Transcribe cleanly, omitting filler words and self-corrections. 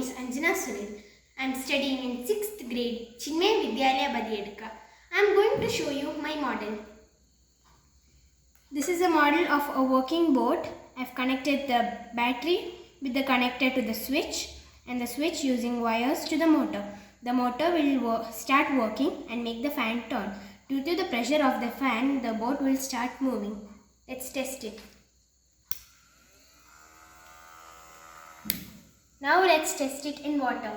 is Anjana Sunil. I am studying in 6th grade, Chinmay Vidyalaya Badiyadka. I am going to show you my model. This is a model of a working boat. I have connected the battery with the connector to the switch and the switch using wires to the motor. The motor will start working and make the fan turn. Due to the pressure of the fan, the boat will start moving. Let's test it. Now let's test it in water.